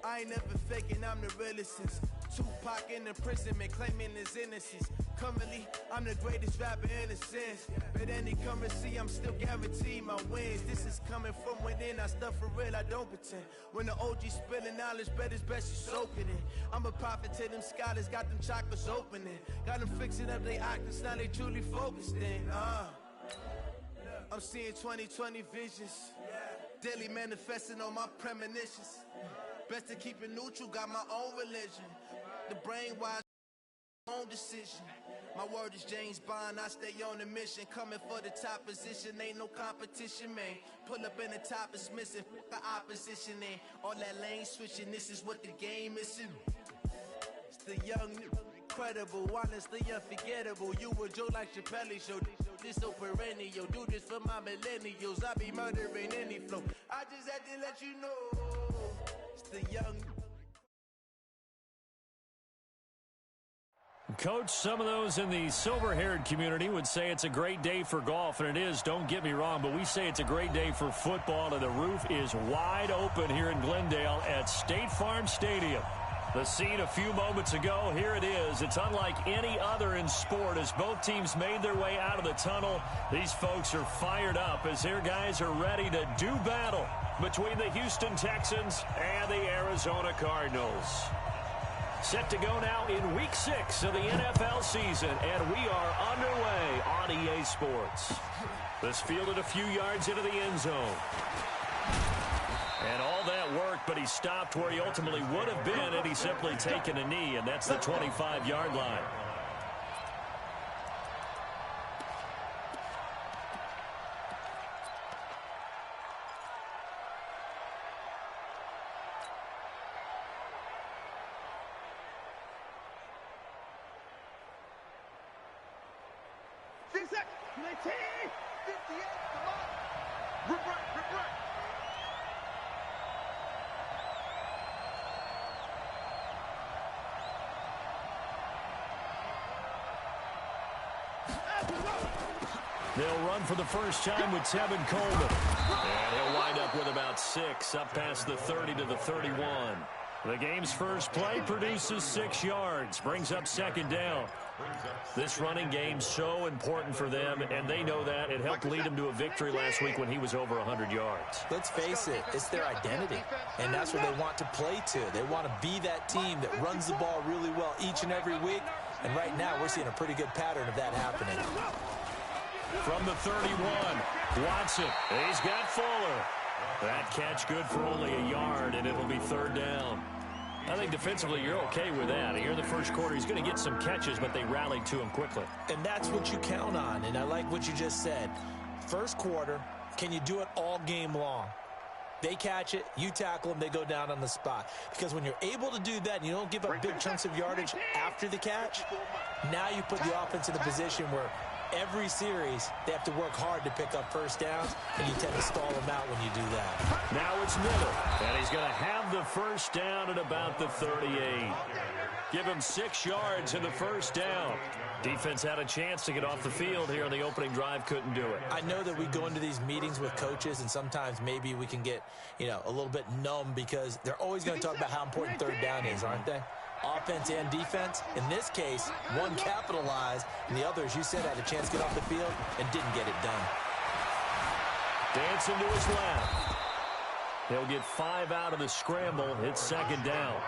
I ain't never faking, I'm the realest since Tupac in imprisonment, claiming his innocence. Currently, I'm the greatest rapper in a sense. But any currency, I'm still guaranteed my wins. This is coming from within, I stuff for real, I don't pretend. When the OG spilling knowledge, bet it's best you soak it in. I'm a prophet to them scholars, got them chakras opening. Got them fixing up they octaves, now they truly focused in. I'm seeing 2020 visions. Daily manifesting on my premonitions. Best to keep it neutral, got my own religion. The brain wise, own decision. My word is James Bond, I stay on a mission. Coming for the top position, ain't no competition, man. Pull up in the top is missing, the opposition in. All that lane switching, this is what the game is in. It's the young, incredible, honestly unforgettable. You a Joe like Chappelle show. This so perennial, do this for my millennials. I be murdering any flow. I just had to let you know. It's the young. Coach, some of those in the silver-haired community would say it's a great day for golf, and it is, don't get me wrong, but we say it's a great day for football, and the roof is wide open here in Glendale at State Farm Stadium. The scene a few moments ago, here it is. It's unlike any other in sport as both teams made their way out of the tunnel. These folks are fired up as their guys are ready to do battle between the Houston Texans and the Arizona Cardinals. Set to go now in Week 6 of the NFL season, and we are underway on EA Sports. This fielded a few yards into the end zone. And all that worked, but he stopped where he ultimately would have been had he simply taken a knee, and that's the 25-yard line. They'll run for the first time with Tevin Coleman. And he'll wind up with about 6, up past the 30 to the 31. The game's first play produces 6 yards, brings up second down. This running game's so important for them, and they know that. It helped lead them to a victory last week when he was over 100 yards. Let's face it, it's their identity, and that's what they want to play to. They want to be that team that runs the ball really well each and every week, and right now we're seeing a pretty good pattern of that happening. From the 31, Watson. He's got Fuller. That catch good for only a yard, and it'll be third down. I think defensively you're okay with that. Here in the first quarter, he's going to get some catches, but they rallied to him quickly. And that's what you count on, and I like what you just said. First quarter, can you do it all game long? They catch it, you tackle them, they go down on the spot. Because when you're able to do that and you don't give up big chunks of yardage after the catch, now you put the offense in a position where every series, they have to work hard to pick up first downs, and you tend to stall them out when you do that. Now it's Miller, and he's going to have the first down at about the 38. Give him 6 yards in the first down. Defense had a chance to get off the field here on the opening drive, couldn't do it. I know that we go into these meetings with coaches, and sometimes maybe we can get, a little bit numb because they're always going to talk about how important third down is, aren't they? Offense and defense. In this case, one capitalized, and the other, as you said, had a chance to get off the field and didn't get it done. Dancing to his left. He'll get 5 out of the scramble. It's second down.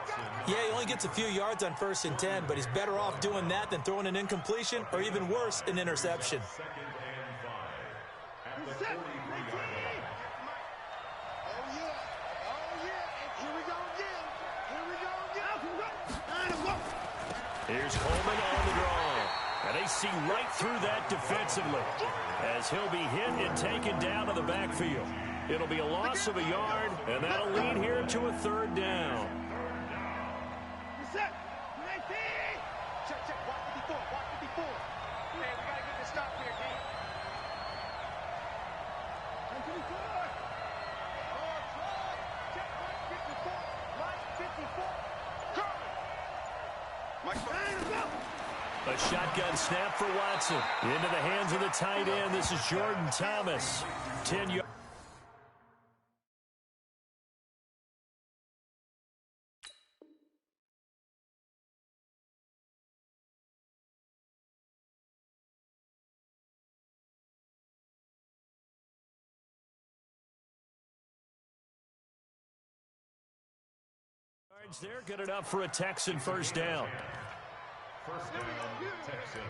Yeah, he only gets a few yards on 1st and 10, but he's better off doing that than throwing an incompletion or even worse, an interception. Here's Coleman on the draw. And they see right through that defensively as he'll be hit and taken down to the backfield. It'll be a loss of a yard, and that'll lead here to a third down. Check. Watch 54. Hey, we got to get the stop here, King. 54. Check 154. A shotgun snap for Watson. Into the hands of the tight end. This is Jordan Thomas. 10 yards. There, good enough for a Texan first down. First down, Texans.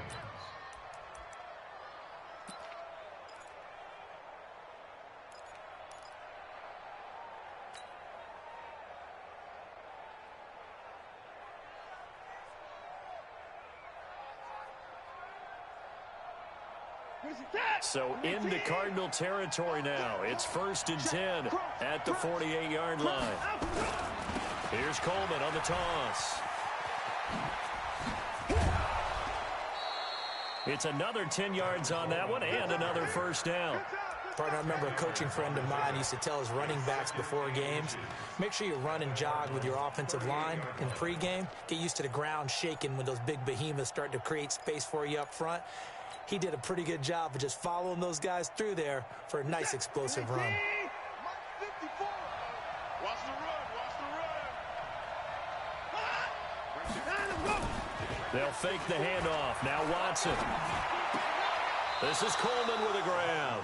So into Cardinal territory now. It's 1st and 10 at the 48-yard line. Here's Coleman on the toss. It's another 10 yards on that one and another first down. Partner, I remember a coaching friend of mine used to tell his running backs before games, make sure you run and jog with your offensive line in pregame. Get used to the ground shaking when those big behemoths start to create space for you up front. He did a pretty good job of just following those guys through there for a nice explosive run. Watch the run. They'll fake the handoff. Now Watson. This is Coleman with a grab.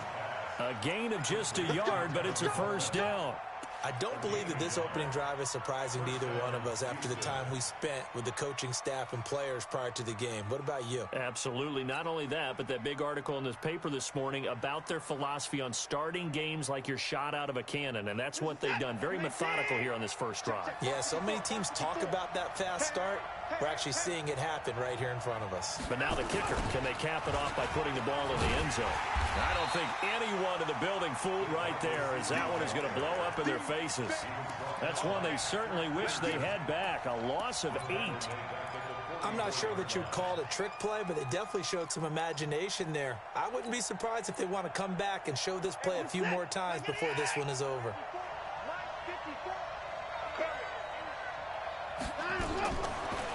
A gain of just a yard, but it's a first down. I don't believe that this opening drive is surprising to either one of us after the time we spent with the coaching staff and players prior to the game. What about you? Absolutely. Not only that, but that big article in this paper this morning about their philosophy on starting games like you're shot out of a cannon, and that's what they've done. Very methodical here on this first drive. Yeah, so many teams talk about that fast start. We're actually seeing it happen right here in front of us. But now the kicker, can they cap it off by putting the ball in the end zone? I don't think anyone in the building fooled right there, as that one is going to blow up in their faces. That's one they certainly wish they had back. A loss of 8. I'm not sure that you'd call it a trick play, but they definitely showed some imagination there. I wouldn't be surprised if they want to come back and show this play a few more times before this one is over.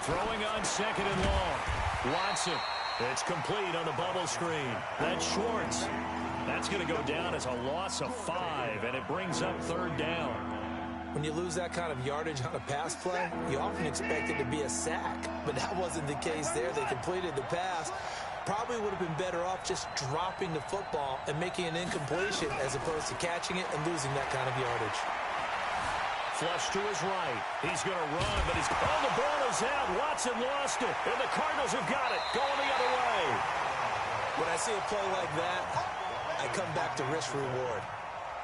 Throwing on 2nd and long. Watson. It's complete on the bubble screen. That's Schwartz. That's going to go down as a loss of 5, and it brings up 3rd down. When you lose that kind of yardage on a pass play, you often expect it to be a sack, but that wasn't the case there. They completed the pass. Probably would have been better off just dropping the football and making an incompletion as opposed to catching it and losing that kind of yardage. Flush to his right. He's going to run, but he's... Oh, the ball is out. Watson lost it, and the Cardinals have got it. Going the other way. When I see a play like that, I come back to risk-reward.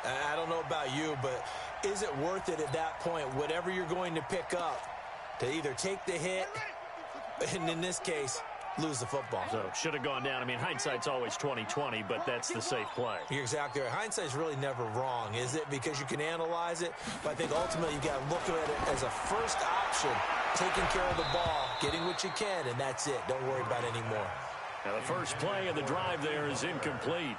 I don't know about you, but is it worth it at that point, whatever you're going to pick up, to either take the hit, and in this case, lose the football? So, should have gone down. I mean, hindsight's always 20/20, but that's the safe play. You're exactly right. Hindsight's really never wrong, is it? Because you can analyze it, but I think ultimately you got to look at it as a first option, taking care of the ball, getting what you can, and that's it. Don't worry about any more. Now, the first play of the drive there is incomplete.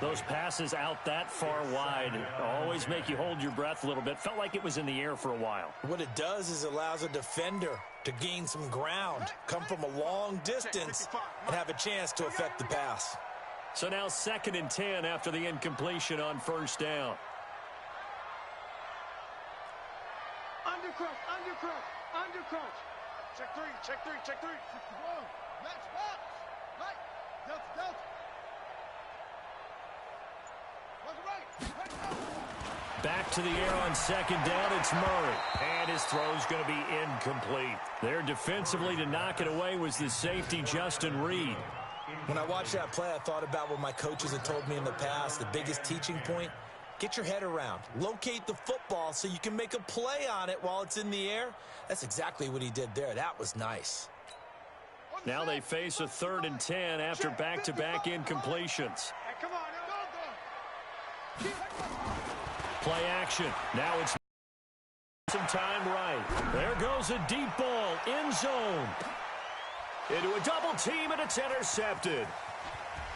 Those passes out that far wide always make you hold your breath a little bit. Felt like it was in the air for a while. What it does is it allows a defender to gain some ground, come from a long distance, and have a chance to affect the pass. So now 2nd and 10 after the incompletion on 1st down. Undercross, undercross, undercross. Check 3, check 3, check 3. Match box. Right. Delta, delta. Back to the air on 2nd down, it's Murray. And his throw's going to be incomplete. There defensively to knock it away was the safety, Justin Reed. When I watched that play, I thought about what my coaches had told me in the past. The biggest teaching point, get your head around. Locate the football so you can make a play on it while it's in the air. That's exactly what he did there. That was nice. Now they face a 3rd and 10 after back-to-back incompletions. Come on, go. Play action. Now it's some time right. There goes a deep ball in zone. Into a double team, and it's intercepted.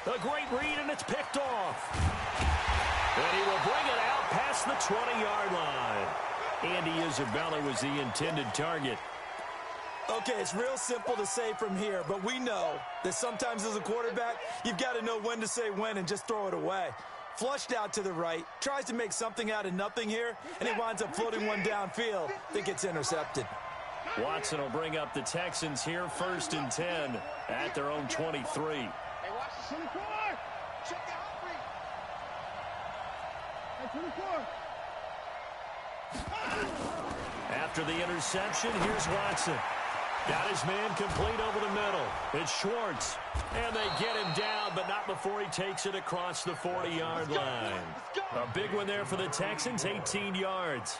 A great read, and it's picked off. And he will bring it out past the 20-yard line. Andy Isabella was the intended target. Okay, it's real simple to say from here, but we know that sometimes as a quarterback, you've got to know when to say when and just throw it away. Flushed out to the right, tries to make something out of nothing here, and he winds up floating one downfield that gets intercepted. Watson will bring up the Texans here, 1st and 10 at their own 23. Hey, watch the 24. Check the Humphrey. Hey, 24. At After the interception, here's Watson. Got his man complete over the middle. It's Schwartz. And they get him down, but not before he takes it across the 40-yard line. A big one there for the Texans, 18 yards.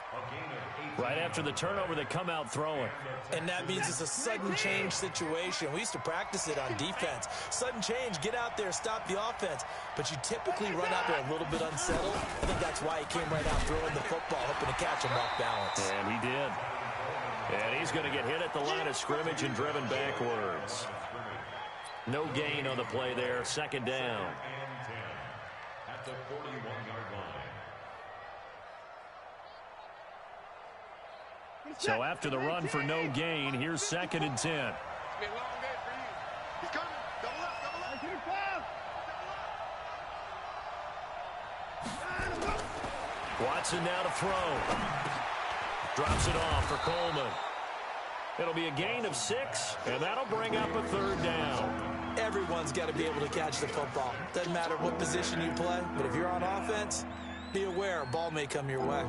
Right after the turnover, they come out throwing. And that means it's a sudden change situation. We used to practice it on defense. Sudden change, get out there, stop the offense. But you typically run out there a little bit unsettled. I think that's why he came right out throwing the football, hoping to catch him off balance. And he did. And he's going to get hit at the line of scrimmage and driven backwards. No gain on the play there. Second down. At the 41-yard line. So after the run for no gain, here's 2nd and 10. He's coming. Double up, double up. Watson now to throw. Drops it off for Coleman. It'll be a gain of 6, and that'll bring up a 3rd down. Everyone's got to be able to catch the football. Doesn't matter what position you play, but if you're on offense, be aware a ball may come your way.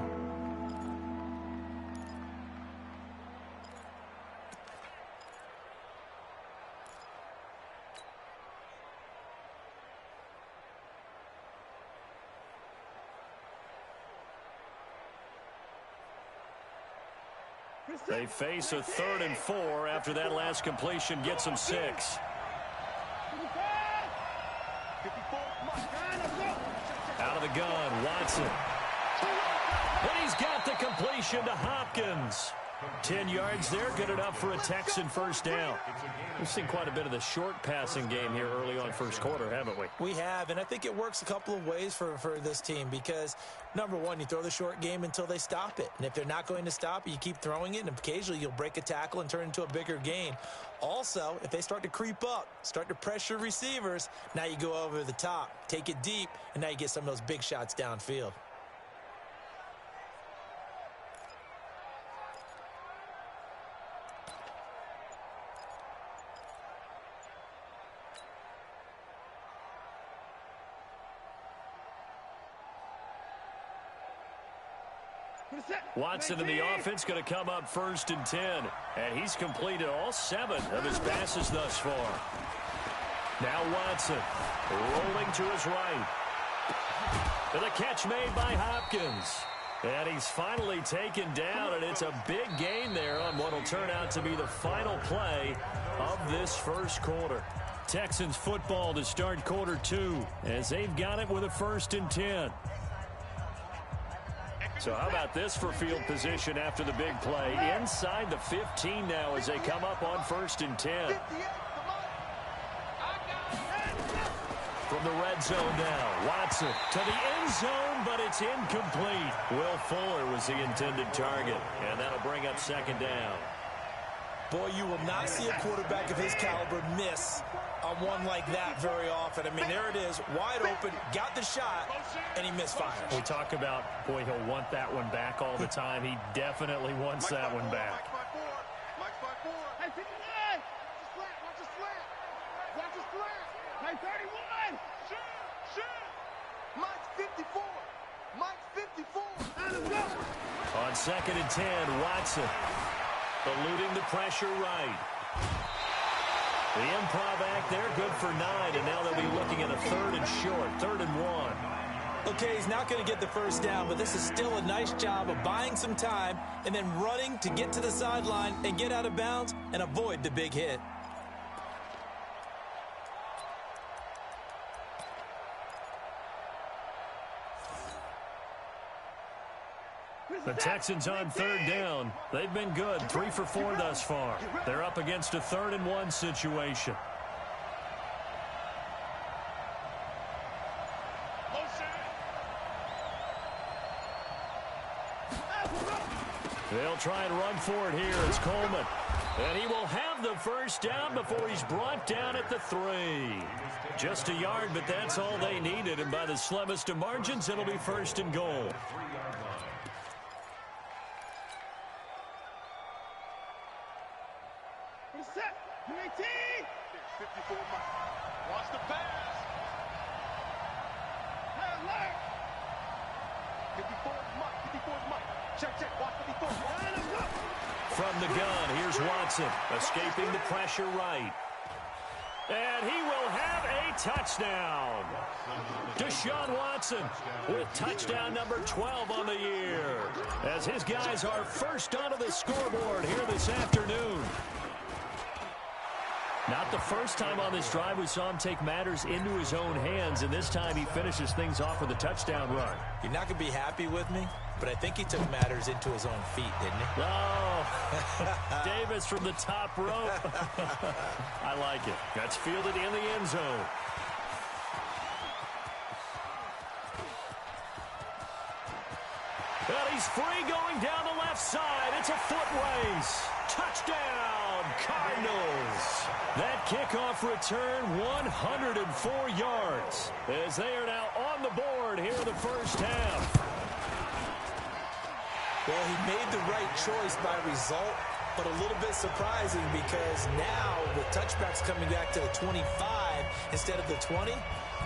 They face a 3rd and 4 after that last completion gets them 6. Out of the gun, Watson. And he's got the completion to Hopkins. 10 yards there, good enough for a Texan first down. We've seen quite a bit of the short passing game here early on first quarter, haven't we? We have, and I think it works a couple of ways for this team because, number one, you throw the short game until they stop it. And if they're not going to stop it, you keep throwing it, and occasionally you'll break a tackle and turn it into a bigger gain. Also, if they start to creep up, start to pressure receivers, now you go over the top, take it deep, and now you get some of those big shots downfield. Watson in the offense going to come up 1st and 10. And he's completed all 7 of his passes thus far. Now Watson rolling to his right. And a catch made by Hopkins. And he's finally taken down, and it's a big gain there on what will turn out to be the final play of this first quarter. Texans football to start quarter 2 as they've got it with a 1st and 10. So how about this for field position after the big play? Inside the 15 now as they come up on 1st and 10. From the red zone now, Watson to the end zone, but it's incomplete. Will Fuller was the intended target, and that'll bring up 2nd down. Boy, you will not see a quarterback of his caliber miss on one like that very often. I mean, there it is, wide open, got the shot, and he misfires. We talk about, boy, he'll want that one back all the time. He definitely wants that one back. Mike's by 4. Hey, 59! Watch the slant! Watch the slant! Hey, 31! Shoot! Mike's 54! Mike's 54! On 2nd and 10, Watson eluding the pressure right. The improv act there, good for 9, and now they'll be looking at a 3rd and short, 3rd and 1. Okay, he's not going to get the first down, but this is still a nice job of buying some time and then running to get to the sideline and get out of bounds and avoid the big hit. The Texans on 3rd down. They've been good, 3 for 4 thus far. They're up against a 3rd and 1 situation. They'll try and run for it here. It's Coleman. And he will have the first down before he's brought down at the 3. Just a yard, but that's all they needed. And by the slimmest of margins, it'll be 1st and goal. Set. 19. 54 Mike. Watch the pass. Hey, alert. 54 Mike. 54 Mike. Check. Watch 54. from the gun. Here's Watson, escaping the pressure right. And he will have a touchdown. Deshaun Watson with touchdown number 12 on the year, as his guys are first onto the scoreboard here this afternoon. Not the first time on this drive we saw him take matters into his own hands, and this time he finishes things off with a touchdown run. You're not going to be happy with me, but I think he took matters into his own feet, didn't he? Oh, Davis from the top rope. I like it. That's fielded in the end zone. Well, he's free going down the left side. It's a foot race. Touchdown, Cardinals. That kickoff return, 104 yards, as they are now on the board here in the first half. Well, he made the right choice by result, but a little bit surprising because now with touchbacks coming back to the 25 instead of the 20,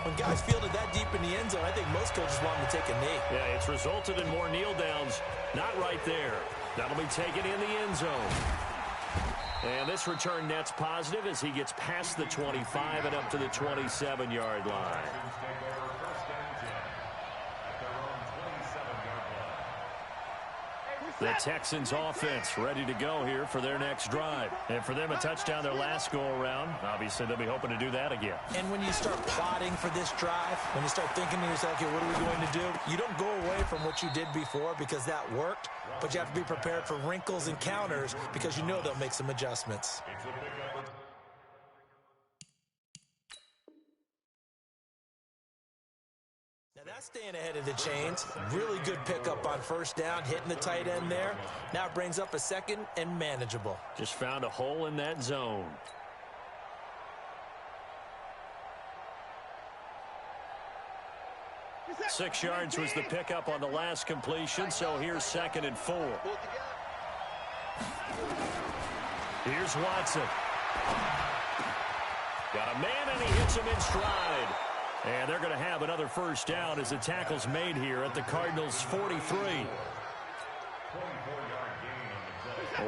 when guys fielded that deep in the end zone, I think most coaches want him to take a knee. Yeah, it's resulted in more kneel downs. Not right there. That'll be taken in the end zone. And this return net's positive as he gets past the 25 and up to the 27-yard line. The Texans offense ready to go here for their next drive. And for them, a touchdown their last go-around. Obviously, they'll be hoping to do that again. And when you start plotting for this drive, when you start thinking to yourself, okay, what are we going to do? You don't go away from what you did before because that worked, but you have to be prepared for wrinkles and counters because you know they'll make some adjustments. That's staying ahead of the chains. Really good pickup on first down, hitting the tight end there. Now it brings up a second and manageable. Just found a hole in that zone. Six yards was the pickup on the last completion, so here's 2nd and 4. Here's Watson. Got a man, and he hits him in stride. And they're going to have another first down as the tackle's made here at the Cardinals' 43.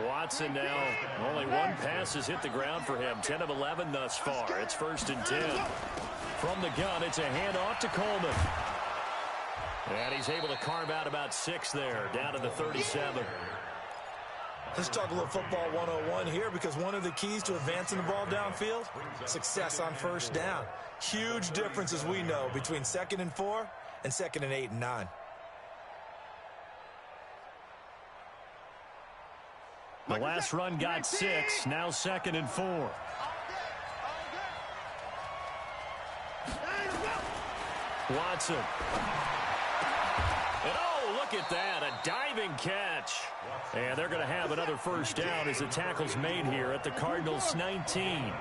Watson now, only one pass has hit the ground for him. 10 of 11 thus far. It's 1st and 10. From the gun, it's a handoff to Coleman. And he's able to carve out about 6 there, down to the 37. Let's talk a little football 101 here, because one of the keys to advancing the ball downfield, success on first down. Huge difference, as we know, between 2nd and 4 and 2nd and 8 and 9. The last run got 6, now 2nd and 4. Watson. And oh, look at that, a diving catch. And they're going to have another first down as the tackle's made here at the Cardinals' 19.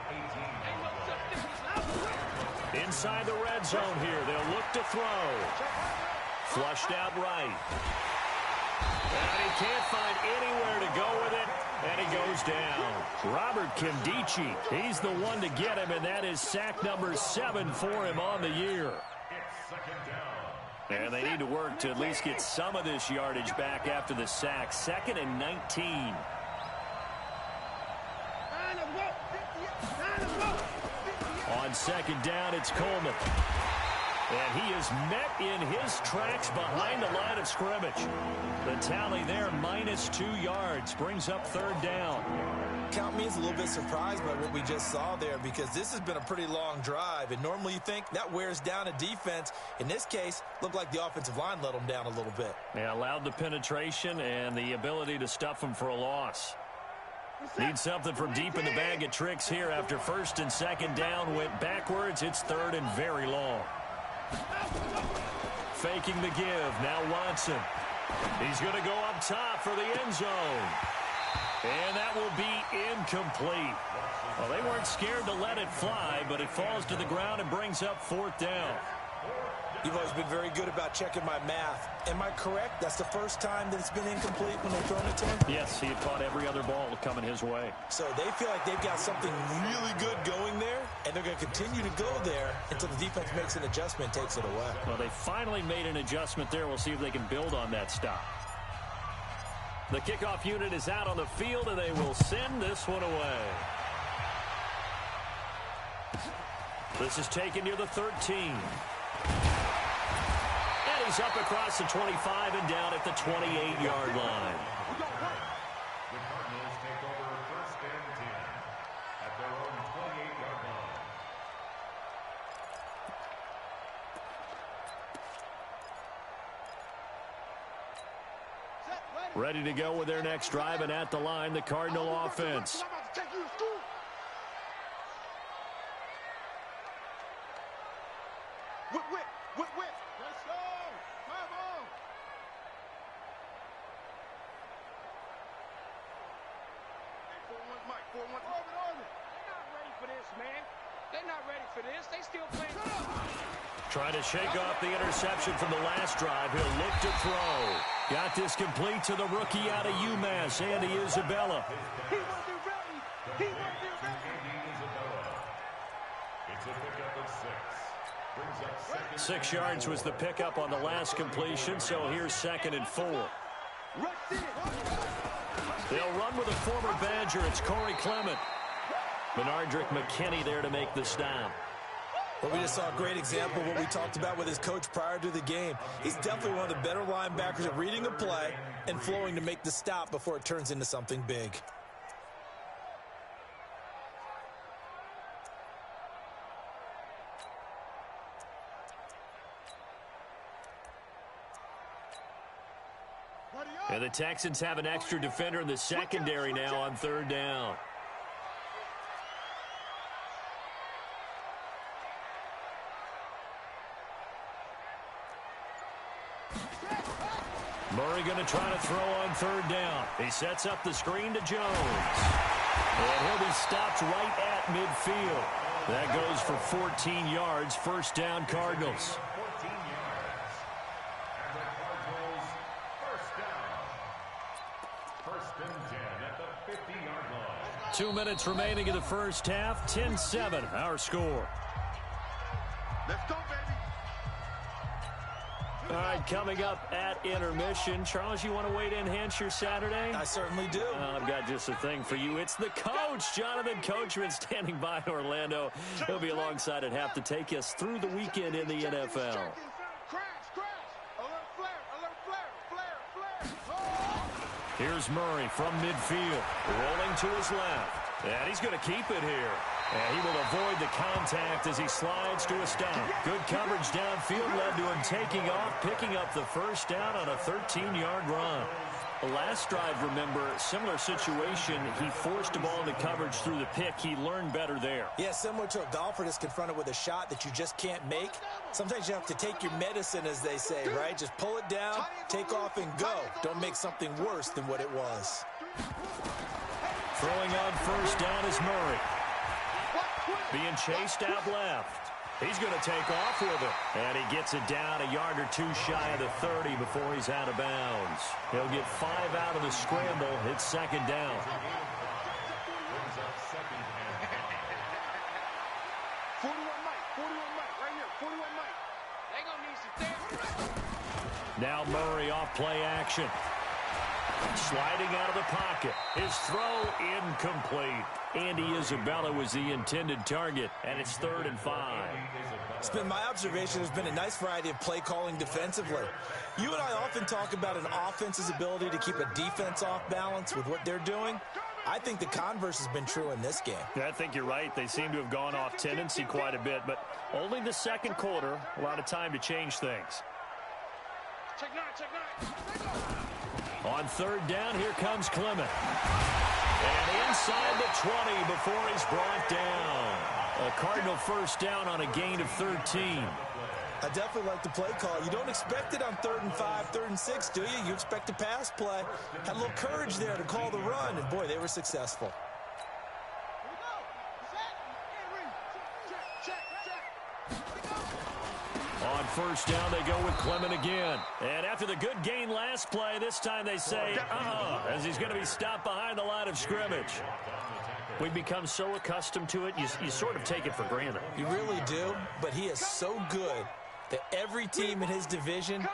Inside the red zone here, they'll look to throw. Flushed out right. And he can't find anywhere to go with it, and he goes down. Robert Kimdichie, he's the one to get him, and that is sack number 7 for him on the year. And they need to work to at least get some of this yardage back after the sack. 2nd and 19. On 2nd down, it's Coleman. And he is met in his tracks behind the line of scrimmage. The tally there, -2 yards, brings up 3rd down. Count me as a little bit surprised by what we just saw there, because this has been a pretty long drive, and normally you think that wears down a defense. In this case, looked like the offensive line let them down a little bit. They allowed the penetration and the ability to stuff them for a loss. Need something from deep in the bag of tricks here after 1st and 2nd down went backwards. It's 3rd and very long. Faking the give. Now Watson. He's going to go up top for the end zone. And that will be incomplete. Well, they weren't scared to let it fly, but it falls to the ground and brings up 4th down. You've always been very good about checking my math. Am I correct? That's the first time that it's been incomplete when they've thrown it to him? Yes, he had caught every other ball coming his way. So they feel like they've got something really good going there, and they're going to continue to go there until the defense makes an adjustment and takes it away. Well, they finally made an adjustment there. We'll see if they can build on that stop. The kickoff unit is out on the field, and they will send this one away. This is taken near the 13. And he's up across the 25 and down at the 28-yard line. The Cardinals take over first and 10 at their own 28-yard line. Ready to go with their next drive, and at the line, the Cardinal offense. Whip. Let's go. Come on. Hey, 4-1, Mike. 4-1. Orbit. They're not ready for this, man. They're not ready for this. They still playing. Trying to shake off the interception from the last drive. He'll look to throw. Got this complete to the rookie out of UMass, Andy Isabella. He won't be ready. He won't be ready. It's a pickup of 6. 6 yards was the pickup on the last completion, so here's 2nd and 4. They'll run with a former Badger. It's Corey Clement. Benardrick McKinney there to make the stop. Well, we just saw a great example of what we talked about with his coach prior to the game. He's definitely one of the better linebackers at reading a play and flowing to make the stop before it turns into something big. And the Texans have an extra defender in the secondary now on 3rd down. Murray going to try to throw on 3rd down. He sets up the screen to Jones. And he'll be stopped right at midfield. That goes for 14 yards. 1st down, Cardinals. 14 yards. And the Cardinals first down. 1st and 10 at the 50-yard line. 2 minutes remaining in the first half. 10-7, our score. Let's go, baby. All right, coming up at intermission. Charles, you want to weigh to enhance your Saturday? I certainly do. I've got just a thing for you. It's the coach, Jonathan Coachman, standing by in Orlando. He'll be alongside at half to take us through the weekend in the NFL. Crash. Alert flare. Here's Murray from midfield, rolling to his left. And he's going to keep it here. And he will avoid the contact as he slides to a stop. Good coverage downfield led to him taking off, picking up the 1st down on a 13-yard run. The last drive, remember, similar situation. He forced a ball into coverage through the pick. He learned better there. Yeah, similar to a golfer that's confronted with a shot that you just can't make. Sometimes you have to take your medicine, as they say, right? Just pull it down, take off, and go. Don't make something worse than what it was. Throwing on 1st down is Murray. Being chased out left. He's going to take off with it. And he gets it down a yard or 2 shy of the 30 before he's out of bounds. He'll get 5 out of the scramble. It's 2nd down. 41 Mike, right here, 41 Mike. They gonna need some therapy. Now Murray off play action. Sliding out of the pocket. His throw incomplete. Andy Isabella was the intended target, and it's 3rd and 5. It's been my observation there's been a nice variety of play calling defensively. You and I often talk about an offense's ability to keep a defense off balance with what they're doing. I think the converse has been true in this game. Yeah, I think you're right. They seem to have gone off tendency quite a bit, but only the 2nd quarter. A lot of time to change things. Check nine. On 3rd down, here comes Clement. And inside the 20 before he's brought down. A Cardinal 1st down on a gain of 13. I definitely like the play call. You don't expect it on 3rd and 5, 3rd and 6, do you? You expect a pass play. Had a little courage there to call the run, and boy, they were successful. On 1st down, they go with Clement again. And after the good gain last play, this time they say, as he's going to be stopped behind the line of scrimmage. We've become so accustomed to it, you sort of take it for granted. You really do, but he is so good that every team in his division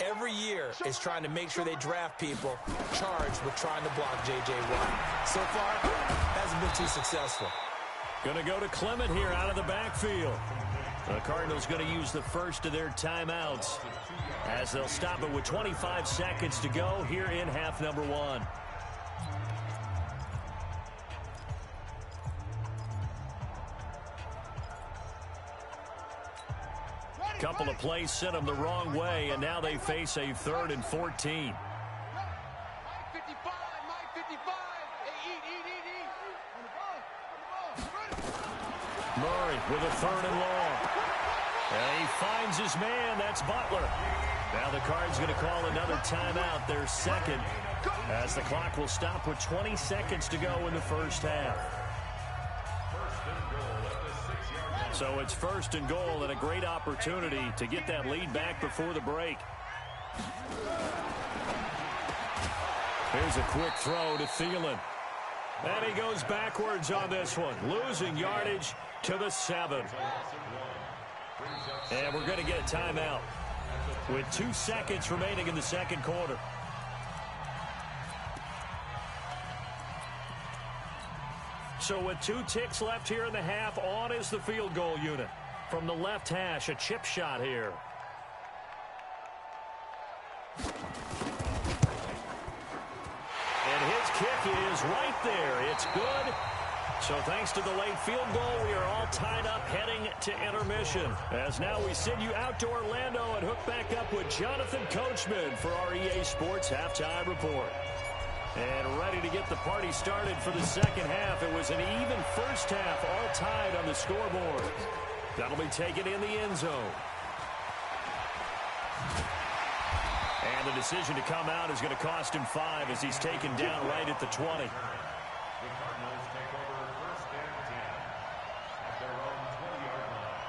every year is trying to make sure they draft people charged with trying to block J.J. Watt. So far, hasn't been too successful. Going to go to Clement here out of the backfield. The Cardinals going to use the first of their timeouts as they'll stop it with 25 seconds to go here in half number one. Couple of plays sent them the wrong way, and now they face a 3rd and 14. Murray with a 3rd and long. And he finds his man. That's Butler. Now the Cards going to call another timeout, their second, as the clock will stop with 20 seconds to go in the first half. So it's 1st and goal and a great opportunity to get that lead back before the break. Here's a quick throw to Thielen. And he goes backwards on this one, losing yardage to the 7. And we're going to get a timeout with 2 seconds remaining in the second quarter. So with 2 ticks left here in the half, on is the field goal unit. From the left hash, a chip shot here. And his kick is right there. It's good. So thanks to the late field goal, we are all tied up heading to intermission. As now we send you out to Orlando and hook back up with Jonathan Coachman for our EA Sports Halftime Report. And ready to get the party started for the second half. It was an even first half, all tied on the scoreboard. That'll be taken in the end zone. And the decision to come out is going to cost him 5 as he's taken down right at the 20. The Cardinals take over 1st and 10 at their own 20-yard line.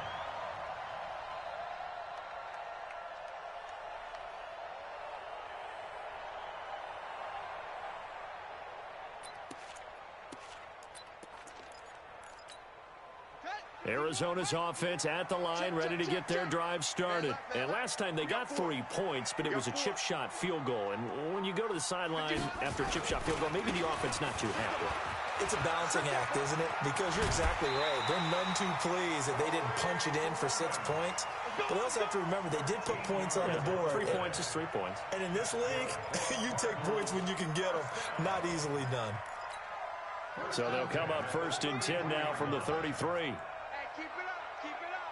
Arizona's offense at the line, ready to get their drive started. And last time they got 3 points, but it was a chip shot field goal. And when you go to the sideline after a chip shot field goal, maybe the offense not too happy. It's a balancing act, isn't it? Because you're exactly right. They're none too pleased that they didn't punch it in for 6 points. But also have to remember, they did put points on the board. 3 points is 3 points. And in this league, you take points when you can get them. Not easily done. So they'll come up 1st and 10 now from the 33. Keep it up, keep it up.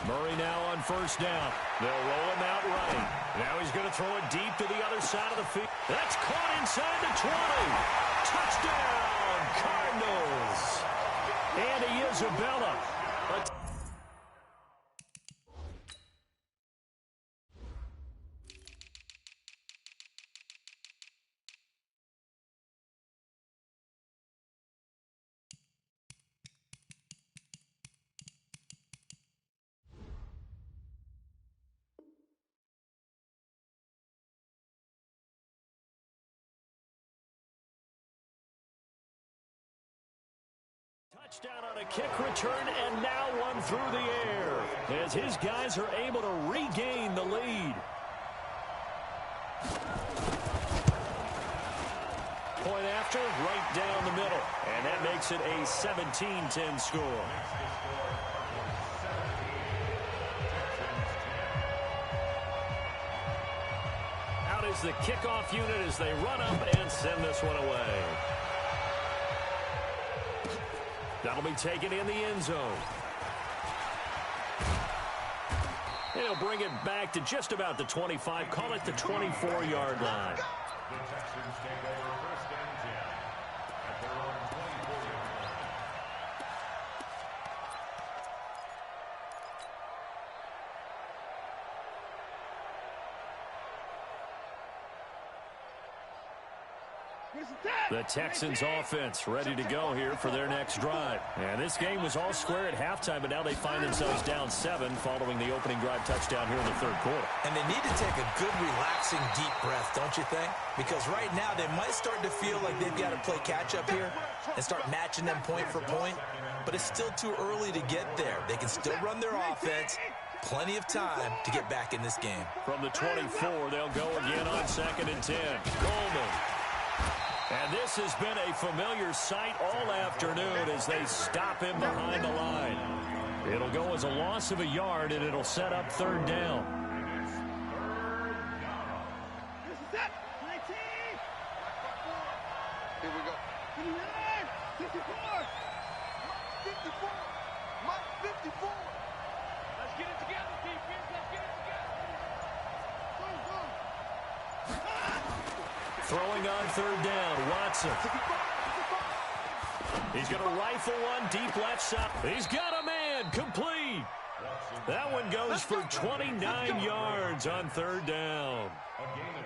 Murray now on 1st down. They'll roll him out right. Now he's going to throw it deep to the other side of the field. That's caught inside the 20. Touchdown, Cardinals. And Isabella. Touchdown on a kick return, and now one through the air as his guys are able to regain the lead. Point after, right down the middle, and that makes it a 17-10 score. Out is the kickoff unit as they run up and send this one away. That'll be taken in the end zone. He'll bring it back to just about the 25. Call it the 24-yard line. The Texans take over 1st and 10 at their own 24-yard line. The Texans offense ready to go here for their next drive. And this game was all square at halftime, but now they find themselves down 7 following the opening drive touchdown here in the third quarter. And they need to take a good, relaxing, deep breath, don't you think? Because right now they might start to feel like they've got to play catch-up here and start matching them point for point. But it's still too early to get there. They can still run their offense. Plenty of time to get back in this game. From the 24, they'll go again on 2nd and 10. Coleman. And this has been a familiar sight all afternoon as they stop him behind the line. It'll go as a loss of a yard, and it'll set up 3rd down. Here we go. 54. 54. Mike 54. Let's get it together, defense. Let's get it together. Throwing on 3rd down, Watson. He's going to rifle one deep left side. He's got a man, complete. That one goes for 29 yards on 3rd down.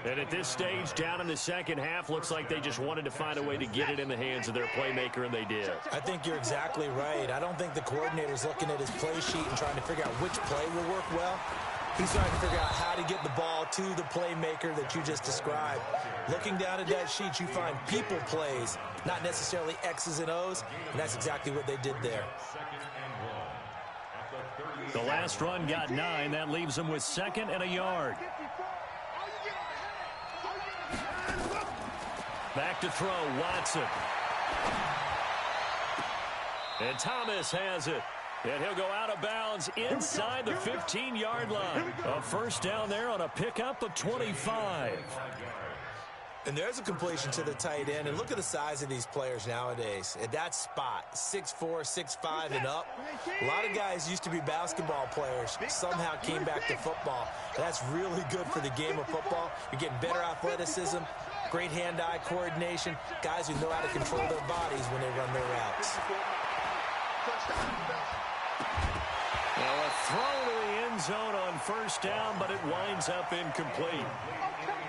And at this stage, down in the second half, looks like they just wanted to find a way to get it in the hands of their playmaker, and they did. I think you're exactly right. I don't think the coordinator's looking at his play sheet and trying to figure out which play will work well. He's trying to figure out how to get the ball to the playmaker that you just described. Looking down at that sheet, you find people plays, not necessarily X's and O's, and that's exactly what they did there. The last run got 9. That leaves them with 2nd and a yard. Back to throw, Watson. And Thomas has it. And he'll go out of bounds inside the 15-yard line. A 1st down there on a pickup of 25. And there's a completion to the tight end. And look at the size of these players nowadays. At that spot, 6'4", 6'5", and up. A lot of guys used to be basketball players, somehow came back to football. And that's really good for the game of football. You're getting better athleticism, great hand-eye coordination, guys who know how to control their bodies when they run their routes. Well, a throw to the end zone on 1st down, but it winds up incomplete.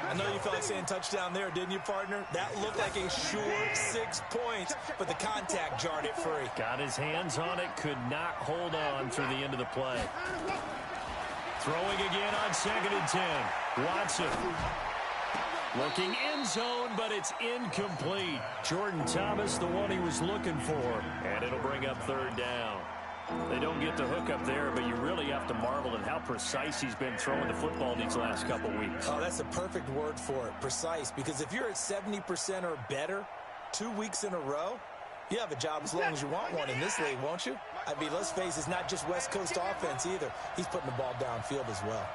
I know you felt like saying touchdown there, didn't you, partner? That looked like a sure 6 points, but the contact jarred it free. Got his hands on it, could not hold on through the end of the play. Throwing again on 2nd and 10. Watson. Looking end zone, but it's incomplete. Jordan Thomas, the one he was looking for. And it'll bring up 3rd down. They don't get the hook up there, but you really have to marvel at how precise he's been throwing the football these last couple weeks. Oh, that's a perfect word for it, precise. Because if you're at 70% or better 2 weeks in a row, you have a job as long as you want one in this league, won't you? I mean, let's face it, it's not just West Coast offense either. He's putting the ball downfield as well.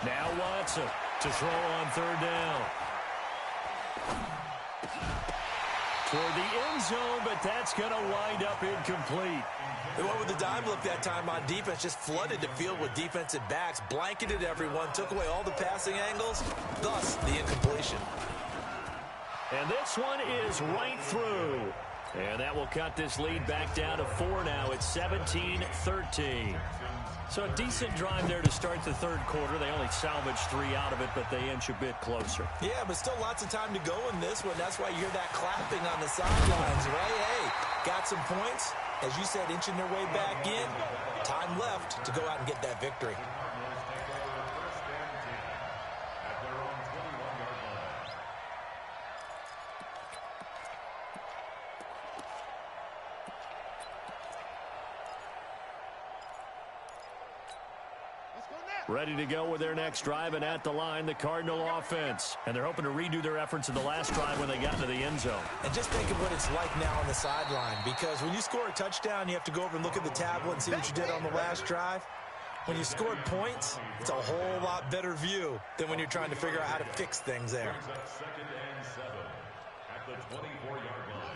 Now Watson to throw on 3rd down. Toward the end zone, but that's going to wind up incomplete. They went with the dime look that time on defense, just flooded the field with defensive backs, blanketed everyone, took away all the passing angles, thus the incompletion. And this one is right through. And that will cut this lead back down to 4 now. It's 17-13. So a decent drive there to start the third quarter. They only salvaged 3 out of it, but they inch a bit closer. Yeah, but still lots of time to go in this one. That's why you hear that clapping on the sidelines, right? Hey, got some points. As you said, inching their way back in. Time left to go out and get that victory. Ready to go with their next drive, and at the line, the Cardinal offense. And they're hoping to redo their efforts in the last drive when they got into the end zone. And just think of what it's like now on the sideline, because when you score a touchdown, you have to go over and look at the tablet and see what you did on the last drive. When you scored points, it's a whole lot better view than when you're trying to figure out how to fix things there.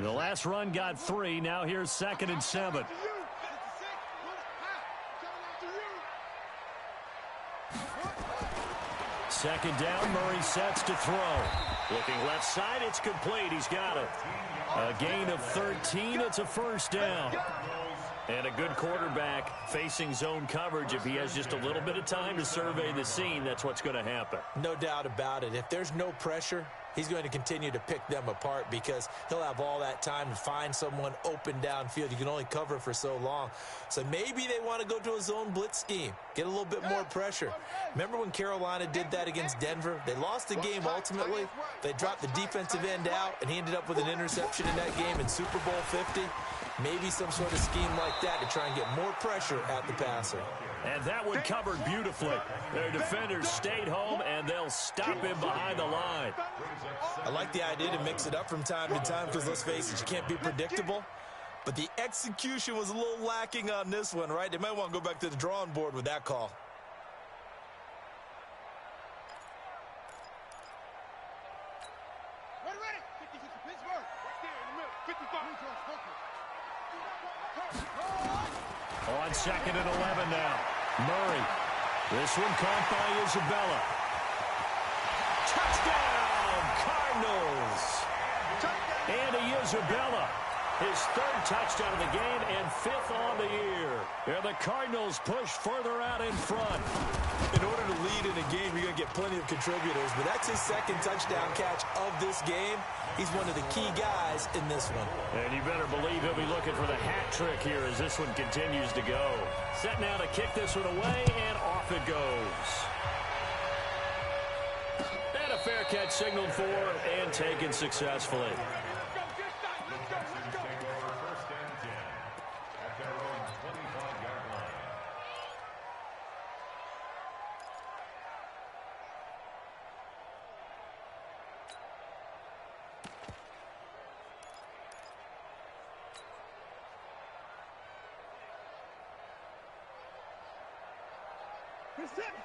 The last run got 3. Now here's 2nd and 7. Second down, Murray sets to throw. Looking left side, it's complete. He's got it. A gain of 13. It's a first down. And a good quarterback facing zone coverage. If he has just a little bit of time to survey the scene, that's what's going to happen. No doubt about it. If there's no pressure, he's going to continue to pick them apart because he'll have all that time to find someone open downfield. You can only cover for so long. So maybe they want to go to a zone blitz scheme, get a little bit more pressure. Remember when Carolina did that against Denver? They lost the game ultimately. They dropped the defensive end out, and he ended up with an interception in that game in Super Bowl 50. Maybe some sort of scheme like that to try and get more pressure at the passer. And that one covered beautifully. Their defenders stayed home, and they'll stop him behind the line. I like the idea to mix it up from time to time because, let's face it, you can't be predictable. But the execution was a little lacking on this one, right? They might want to go back to the drawing board with that call. Ready. 50 Pittsburgh. Right there in the middle. 55. On 2nd and 11 now. Murray. This one caught by Isabella. Touchdown, Cardinals. Andy Isabella. His 3rd touchdown of the game and 5th on the year. And the Cardinals push further out in front. In order to lead in a game, you're going to get plenty of contributors, but that's his 2nd touchdown catch of this game. He's one of the key guys in this one. And you better believe he'll be looking for the hat trick here as this one continues to go. Set now to kick this one away, and off it goes. And a fair catch signaled for and taken successfully.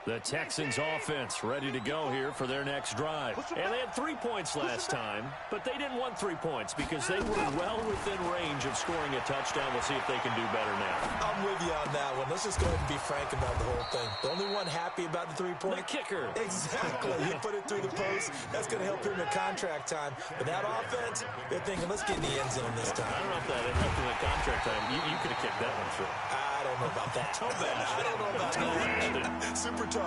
The Texans offense ready to go here for their next drive. And they had 3 points last time, but they didn't want 3 points because they were well within range of scoring a touchdown. We'll see if they can do better now. I'm with you on that one. Let's just go ahead and be frank about the whole thing. The only one happy about the 3-point? The kicker. Exactly. He put it through the post. That's going to help him in contract time. But that offense, they're thinking, let's get in the end zone this time. I don't know if that helped in the contract time. You could have kicked that one through. I don't know about that. I don't know about that. Super tough.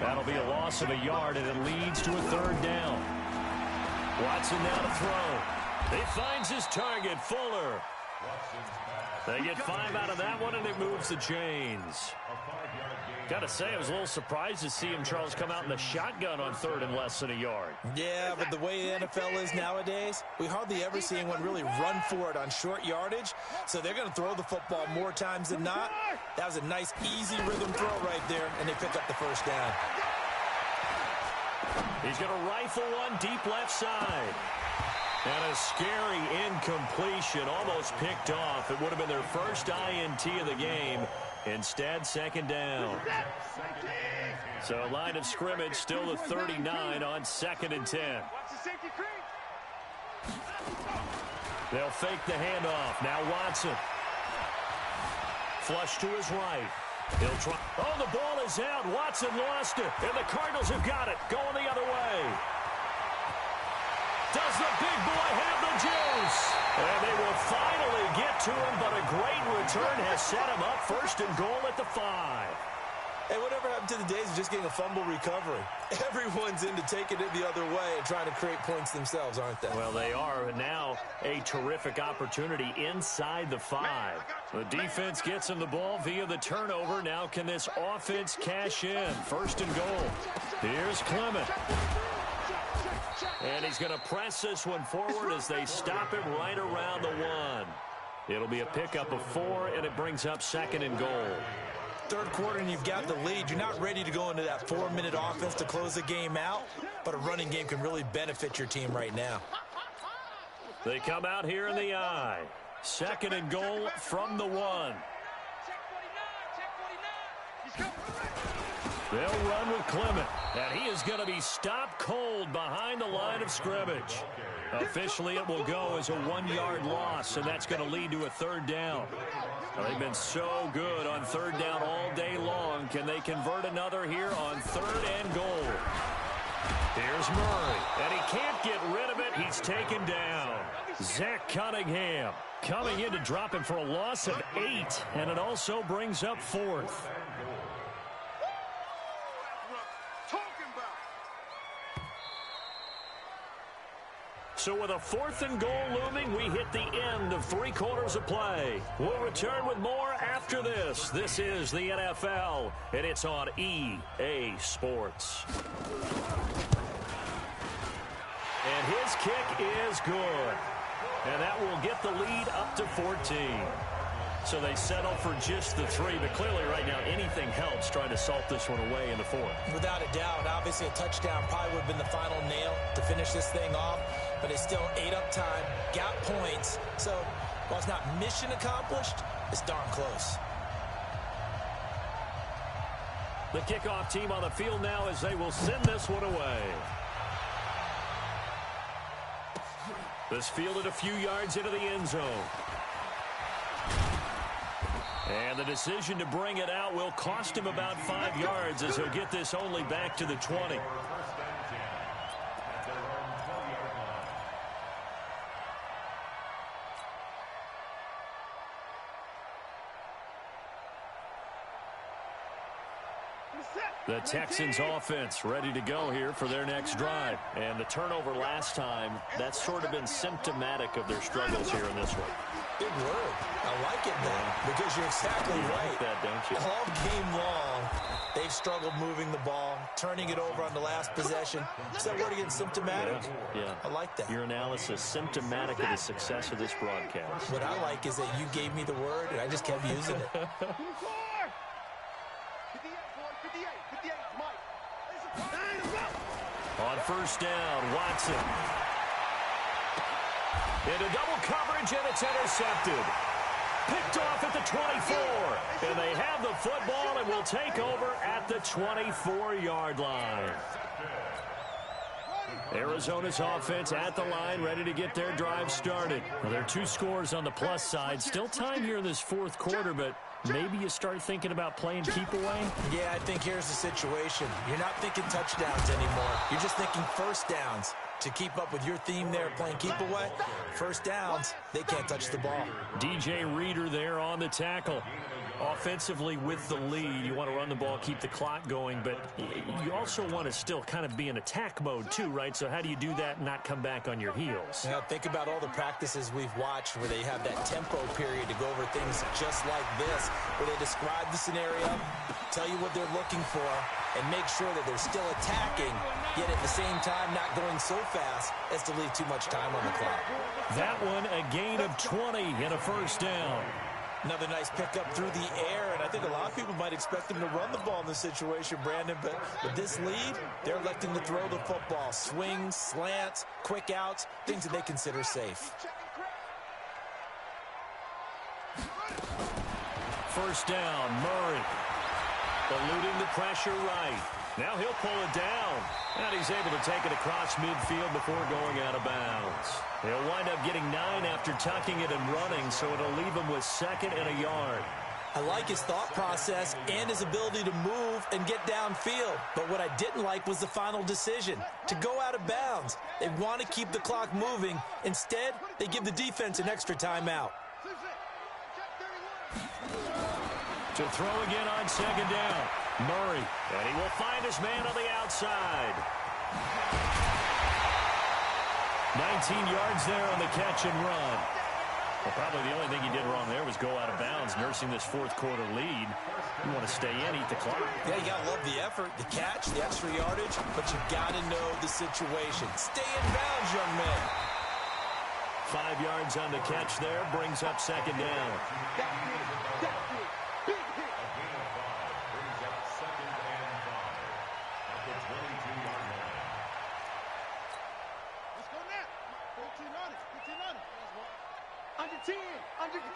That'll be a loss of a yard, and it leads to a 3rd down. Watson now to throw. He finds his target, Fuller. They get 5 out of that one, and it moves the chains. Got to say, I was a little surprised to see him, Charles, come out in the shotgun on 3rd and less than a yard. Yeah, but the way the NFL is nowadays, we hardly ever see anyone really run for it on short yardage. So they're going to throw the football more times than not. That was a nice, easy rhythm throw right there, and they pick up the 1st down. He's going to rifle one deep left side. And a scary incompletion, almost picked off. It would have been their first INT of the game. Instead, 2nd down. So line of scrimmage still the 39 on 2nd and 10. They'll fake the handoff. Now Watson. Flush to his right. He'll try. Oh, the ball is out. Watson lost it. And the Cardinals have got it. Going the other way. Does the big boy have the juice? And they will finally get to him, but a great return has set him up 1st and goal at the 5. Hey, whatever happened to the days of just getting a fumble recovery? Everyone's into taking it the other way and trying to create points themselves, aren't they? Well, they are. Now a terrific opportunity inside the 5. The defense gets him the ball via the turnover. Now can this offense cash in? 1st and goal. Here's Clement. And he's going to press this one forward as they stop him right around the 1. It'll be a pickup of 4, and it brings up 2nd and goal. 3rd quarter, and you've got the lead. You're not ready to go into that 4-minute offense to close the game out, but a running game can really benefit your team right now. They come out here in the I. 2nd and goal from the 1. They'll run with Clement, and he is going to be stopped cold behind the line of scrimmage. Officially, it will go as a 1-yard loss, and that's going to lead to a 3rd down. Well, they've been so good on 3rd down all day long. Can they convert another here on 3rd and goal? Here's Murray, and he can't get rid of it. He's taken down. Zach Cunningham coming in to drop him for a loss of 8, and it also brings up 4th. So with a 4th and goal looming, we hit the end of 3 quarters of play. We'll return with more after this. This is the NFL, and it's on EA Sports. And his kick is good. And that will get the lead up to 14. So they settle for just the 3, but clearly right now anything helps trying to salt this one away in the 4th. Without a doubt, obviously a touchdown probably would have been the final nail to finish this thing off, but it's still ate up time, got points. So while it's not mission accomplished, it's darn close. The kickoff team on the field now as they will send this one away. This fielded a few yards into the end zone. And the decision to bring it out will cost him about 5 yards as he'll get this only back to the 20. The Texans offense ready to go here for their next drive. And the turnover last time, that's sort of been symptomatic of their struggles here in this one. Big word. I like it now because you're exactly right. Like that, don't you? All game long, they've struggled moving the ball, turning it over on the last possession. Is that word again, symptomatic? Yeah. I like that. Your analysis, symptomatic of the success of this broadcast. What I like is that you gave me the word and I just kept using it. 58, Mike. On first down, Watson. Into double coverage, and it's intercepted. Picked off at the 24. And they have the football and will take over at the 24-yard line. Arizona's offense at the line, ready to get their drive started. Well, there are 2 scores on the plus side. Still time here in this 4th quarter, but maybe you start thinking about playing keep away? Yeah, I think here's the situation. You're not thinking touchdowns anymore. You're just thinking first downs. To keep up with your theme there, playing keep away, first downs, they can't touch the ball. DJ Reader there on the tackle. Offensively with the lead, you want to run the ball, keep the clock going, but you also want to still kind of be in attack mode too, right? So how do you do that and not come back on your heels? Now, think about all the practices we've watched where they have that tempo period to go over things just like this, where they describe the scenario, tell you what they're looking for, and make sure that they're still attacking, yet at the same time not going so fast as to leave too much time on the clock. That one, a gain of 20 and a first down. Another nice pickup through the air, and I think a lot of people might expect them to run the ball in this situation, Brandon, but with this lead, they're electing to throw the football. Swings, slants, quick outs, things that they consider safe. First down, Murray. Eluding the pressure right. Now he'll pull it down. And he's able to take it across midfield before going out of bounds. He'll wind up getting 9 after tucking it and running, so it'll leave him with 2nd and a yard. I like his thought process and his ability to move and get downfield. But what I didn't like was the final decision, to go out of bounds. They want to keep the clock moving. Instead, they give the defense an extra timeout. To throw again on 2nd down. Murray, and he will find his man on the outside. 19 yards there on the catch and run. Well, probably the only thing he did wrong there was go out of bounds, nursing this 4th quarter lead. You want to stay in, eat the clock. Yeah, you got to love the effort, the catch, the extra yardage, but you got to know the situation. Stay in bounds, young man. 5 yards on the catch there, brings up 2nd down. Under 10, under 3, 2,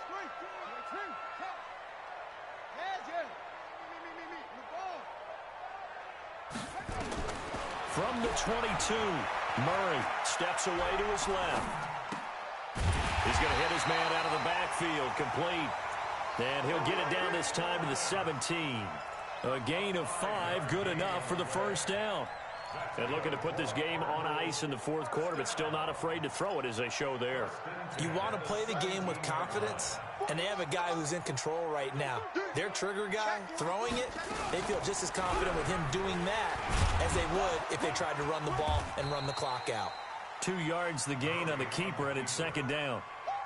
From the 22, Murray steps away to his left. He's going to hit his man out of the backfield, complete. And he'll get it down this time to the 17. A gain of 5, good enough for the first down. And looking to put this game on ice in the 4th quarter, but still not afraid to throw it as they show there. You want to play the game with confidence, and they have a guy who's in control right now. Their trigger guy, throwing it, they feel just as confident with him doing that as they would if they tried to run the ball and run the clock out. 2 yards the gain on the keeper, and it's second down.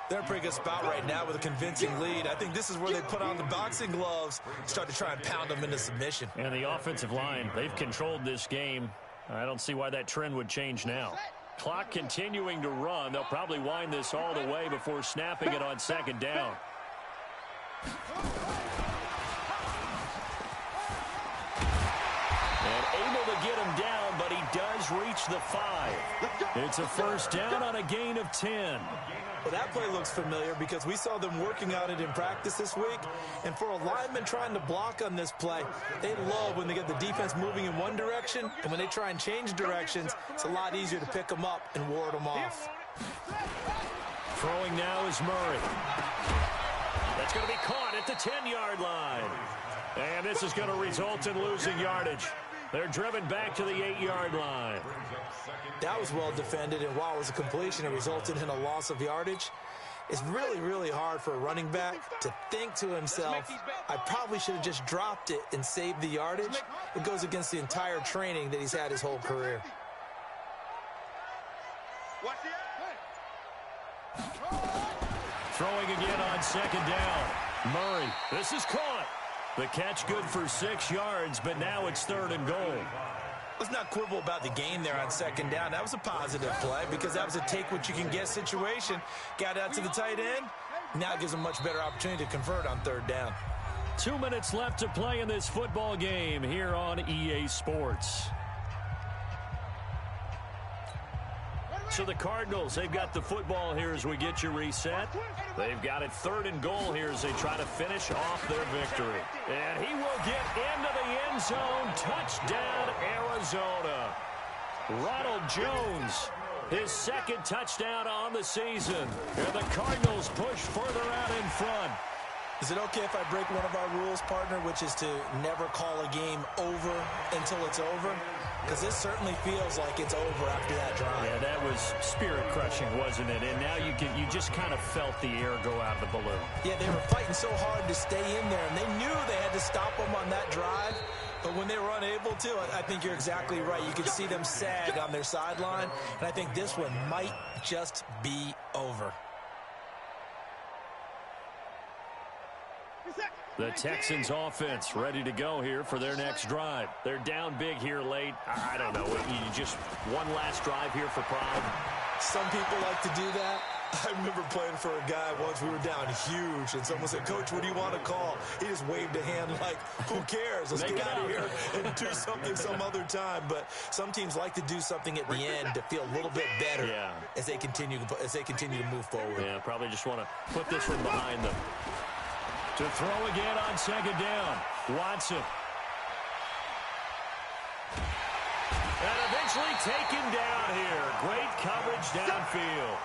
They're in a pretty good spot right now with a convincing lead. I think this is where they put on the boxing gloves, start to try and pound them into submission. And the offensive line, they've controlled this game. I don't see why that trend would change now. Clock continuing to run. They'll probably wind this all the way before snapping it on second down. And able to get him down, but he does reach the 5. It's a first down on a gain of 10. Well, that play looks familiar because we saw them working on it in practice this week. And for a lineman trying to block on this play, they love when they get the defense moving in one direction. And when they try and change directions, it's a lot easier to pick them up and ward them off. Throwing now is Murray. That's going to be caught at the 10-yard line. And this is going to result in losing yardage. They're driven back to the 8-yard line. That was well defended, and while it was a completion, it resulted in a loss of yardage. It's really, really hard for a running back to think to himself, I probably should have just dropped it and saved the yardage. It goes against the entire training that he's had his whole career. Throwing again on second down. Murray, this is caught. The catch good for 6 yards, but now it's 3rd and goal. Let's not quibble about the gain there on second down. That was a positive play because that was a take-what-you-can-get situation. Got out to the tight end. Now it gives them a much better opportunity to convert on 3rd down. 2 minutes left to play in this football game here on EA Sports. So the Cardinals, they've got the football here as we get you reset. They've got it 3rd and goal here as they try to finish off their victory. And he will get into the end zone. Touchdown, Arizona. Ronald Jones, his 2nd touchdown on the season. And the Cardinals push further out in front. Is it okay if I break one of our rules, partner, which is to never call a game over until it's over? Because this certainly feels like it's over after that drive. Yeah, that was spirit-crushing, wasn't it? And now you just kind of felt the air go out of the balloon. Yeah, they were fighting so hard to stay in there, and they knew they had to stop them on that drive. But when they were unable to, I think you're exactly right. You could see them sag on their sideline, and I think this one might just be over. The Texans offense ready to go here for their next drive. They're down big here late. I don't know. You just one last drive here for pride. Some people like to do that. I remember playing for a guy once. We were down huge, and someone said, Coach, what do you want to call? He just waved a hand like, who cares? Let's get out of here and do something some other time. But some teams like to do something at the end to feel a little bit better as they continue to move forward. Yeah, probably just want to put this one behind them. To throw again on second down. Watson. And eventually taken down here. Great coverage downfield.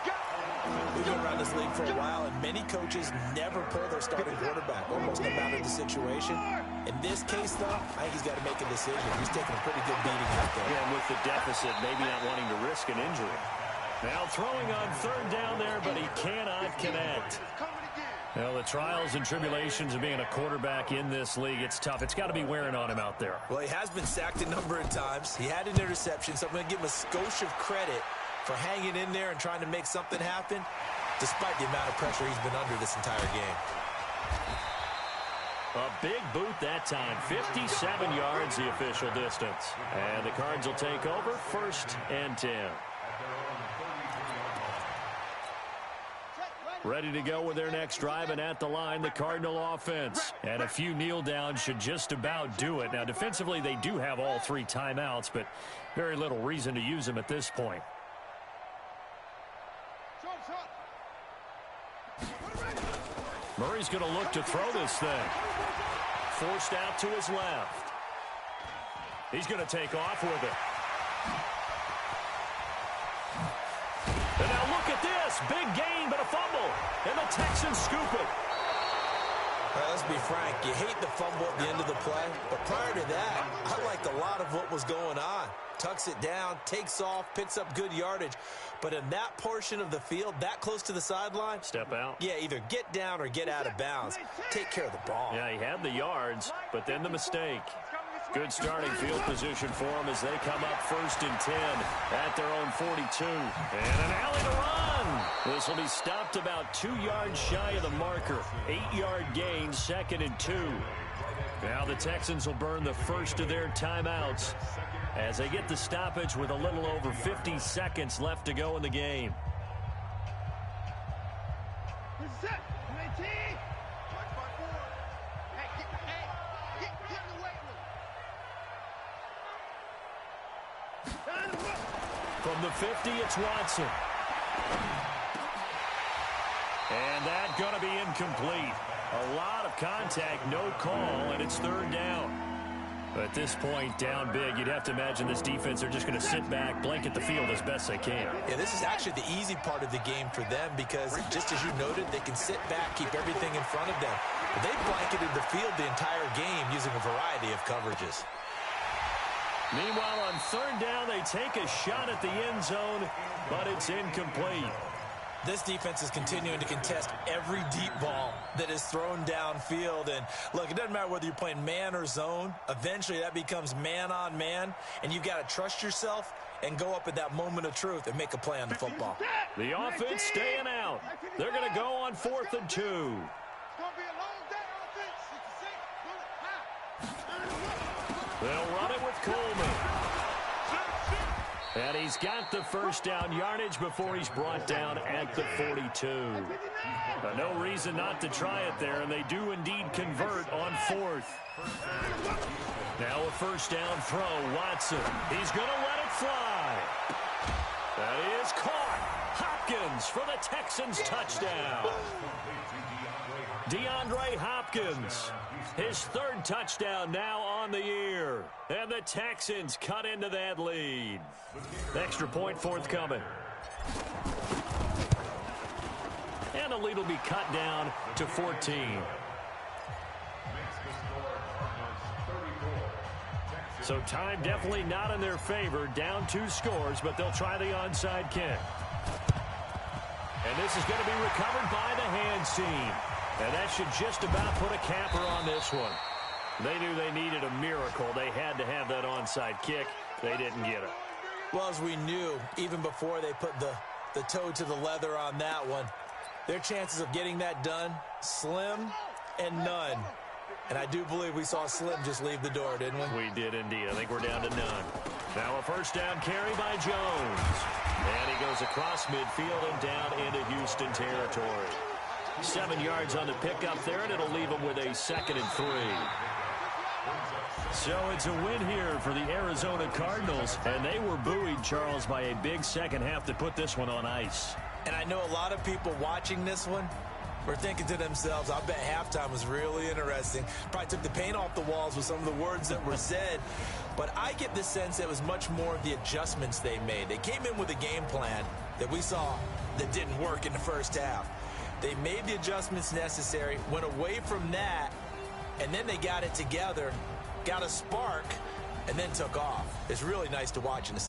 We've been around this league for a while, and many coaches never pull their starting quarterback, almost no matter the situation. In this case, though, I think he's got to make a decision. He's taking a pretty good beating out there. Yeah, and with the deficit, maybe not wanting to risk an injury. Now throwing on 3rd down there, but he cannot connect. Well, the trials and tribulations of being a quarterback in this league, it's tough. It's got to be wearing on him out there. Well, he has been sacked a number of times. He had an interception, so I'm going to give him a skosh of credit for hanging in there and trying to make something happen, despite the amount of pressure he's been under this entire game. A big boot that time. 57 yards the official distance. And the Cards will take over 1st and 10. Ready to go with their next drive, and at the line, the Cardinal offense. And a few kneel downs should just about do it. Now, defensively, they do have all 3 timeouts, but very little reason to use them at this point. Murray's going to look to throw this thing. Forced out to his left. He's going to take off with it. And now look at this. Big gain, but a fumble. And the Texans scoop it. All right, let's be frank. You hate the fumble at the end of the play. But prior to that, I liked a lot of what was going on. Tucks it down, takes off, picks up good yardage. But in that portion of the field, that close to the sideline. Step out. Yeah, either get down or get out of bounds. Take care of the ball. Yeah, he had the yards, but then the mistake. Good starting field position for them as they come up 1st and 10 at their own 42. And an alley to run. This will be stopped about 2 yards shy of the marker. 8-yard gain, 2nd and 2. Now the Texans will burn the first of their timeouts as they get the stoppage with a little over 50 seconds left to go in the game. From the 50, it's Watson. And that's going to be incomplete. A lot of contact, no call, and it's 3rd down. At this point, down big, you'd have to imagine this defense are just going to sit back, blanket the field as best they can. Yeah, this is actually the easy part of the game for them because, just as you noted, they can sit back, keep everything in front of them. But they blanketed the field the entire game using a variety of coverages. Meanwhile, on 3rd down, they take a shot at the end zone, but it's incomplete. This defense is continuing to contest every deep ball that is thrown downfield. And, look, it doesn't matter whether you're playing man or zone. Eventually, that becomes man on man, and you've got to trust yourself and go up at that moment of truth and make a play on the football. The offense staying out. They're going to go on 4th and 2. It's going to be a long day offense. They'll run it with Coleman. And he's got the first down yardage before he's brought down at the 42. But no reason not to try it there, and they do indeed convert on 4th. Now a first down throw, Watson. He's going to let it fly. That is caught. Hopkins for the Texans touchdown. DeAndre Hopkins, his 3rd touchdown now on the year. And the Texans cut into that lead. Extra point forthcoming. And the lead will be cut down to 14. So time definitely not in their favor. Down 2 scores, but they'll try the onside kick. And this is going to be recovered by the hands team. And that should just about put a capper on this one. They knew they needed a miracle. They had to have that onside kick. They didn't get it. Well, as we knew, even before they put the toe to the leather on that one, their chances of getting that done, slim and none. And I do believe we saw Slim just leave the door, didn't we? We did indeed. I think we're down to none. Now a first down carry by Jones. And he goes across midfield and down into Houston territory. 7 yards on the pickup there, and it'll leave them with a 2nd and 3. So it's a win here for the Arizona Cardinals, and they were buoyed, Charles, by a big second half to put this one on ice. And I know a lot of people watching this one were thinking to themselves, I bet halftime was really interesting. Probably took the paint off the walls with some of the words that were said. But I get the sense it was much more of the adjustments they made. They came in with a game plan that we saw that didn't work in the first half. They made the adjustments necessary, went away from that, and then they got it together, got a spark, and then took off. It's really nice to watch in the